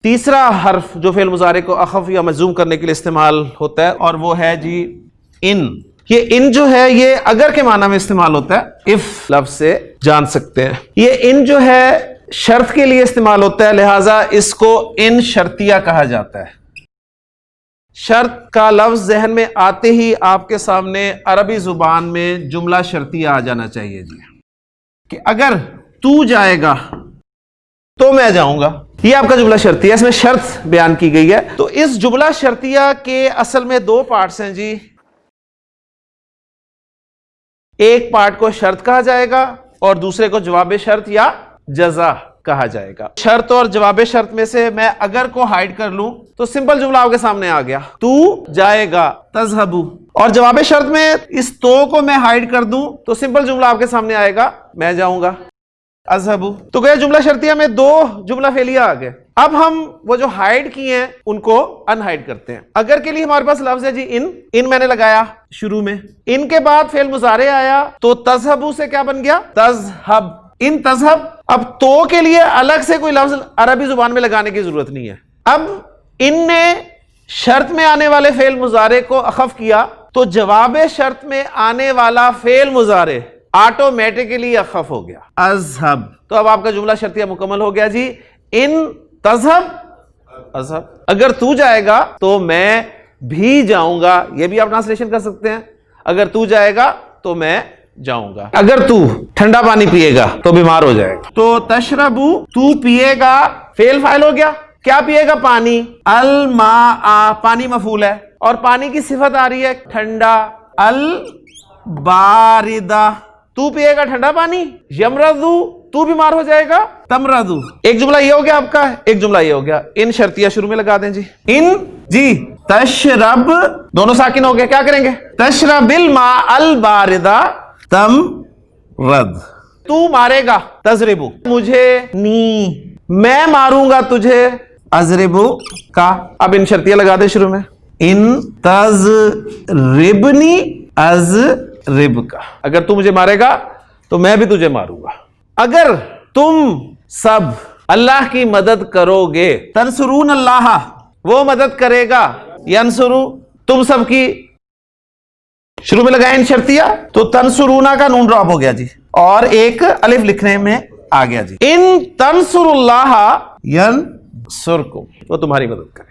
تیسرا حرف جو فعل مضارع کو اخف یا مجزوم کرنے کے لیے استعمال ہوتا ہے اور وہ ہے جی ان. یہ ان جو ہے یہ اگر کے معنی میں استعمال ہوتا ہے، اف لفظ سے جان سکتے ہیں. یہ ان جو ہے شرط کے لیے استعمال ہوتا ہے، لہٰذا اس کو ان شرطیہ کہا جاتا ہے. شرط کا لفظ ذہن میں آتے ہی آپ کے سامنے عربی زبان میں جملہ شرطیہ آ جانا چاہیے جی، کہ اگر تو جائے گا تو میں جاؤں گا. یہ آپ کا جملہ شرطیہ، اس میں شرط بیان کی گئی ہے. تو اس جملہ شرطیہ کے اصل میں دو پارٹس ہیں جی. ایک پارٹ کو شرط کہا جائے گا اور دوسرے کو جواب شرط یا جزا کہا جائے گا. شرط اور جواب شرط میں سے میں اگر کو ہائیڈ کر لوں تو سمپل جملہ آپ کے سامنے آ گیا، تو جائے گا تذهب. اور جواب شرط میں اس تو کو میں ہائیڈ کر دوں تو سمپل جملہ آپ کے سامنے آئے گا، میں جاؤں گا اذهب. تو گیا جملہ شرطیہ میں دو جملہ فعلیہ آ گئے. اب ہم وہ جو ہائیڈ کیے ہیں ان کو ان ہائیڈ کرتے ہیں. اگر کے لیے ہمارے پاس لفظ ہے جی ان میں نے لگایا شروع میں، ان کے بعد فعل مضارع آیا تو تذهب سے کیا بن گیا تذهب. ان تذهب. اب تو کے لیے الگ سے کوئی لفظ عربی زبان میں لگانے کی ضرورت نہیں ہے. اب ان نے شرط میں آنے والے فعل مضارع کو اخف کیا تو جواب شرط میں آنے والا فعل مضارع آٹومیٹکلی اخف ہو گیا اذهب. تو اب آپ کا جملہ شرطیہ مکمل ہو گیا جی. ان تذهب اذهب. اگر تو جائے گا تو میں بھی جاؤں گا، یہ بھی آپ ٹرانسلیشن کر سکتے ہیں. اگر تو جائے گا تو میں جاؤں گا. اگر تو ٹھنڈا پانی پیے گا تو بیمار ہو جائے گا. تو تشربو تو پیے گا فعل فاعل ہو گیا. کیا پیے گا؟ پانی. الماء پانی مفعول ہے اور پانی کی صفت آ رہی ہے ٹھنڈا. الباردہ تو پیے گا ٹھنڈا پانی. یمرضو تو بیمار ہو جائے گا تمرضو. ایک جملہ یہ ہو گیا آپ کا، ایک جملہ یہ ہو گیا. ان شرطیہ شروع میں لگا دیں جی. ان جی تشرب دونوں ساکن ہو گئے، کیا کریں گے؟ تشرب الماء الباردہ تمرض. تو مارے گا تضربو مجھے نی میں ماروں گا تجھے اضربو کا. اب ان شرطیہ لگا دیں شروع میں. ان تضربنی اضرب کا. اگر تو مجھے مارے گا تو میں بھی تجھے ماروں گا. اگر تم سب اللہ کی مدد کرو گے تنصرون اللہ وہ مدد کرے گا ینصرو تم سب کی. شروع میں لگائیں ان شرطیہ تو تنصرونا کا نون ڈراپ ہو گیا جی اور ایک الف لکھنے میں آ گیا جی. ان تنصر اللہ ینصرکم وہ تمہاری مدد کرے.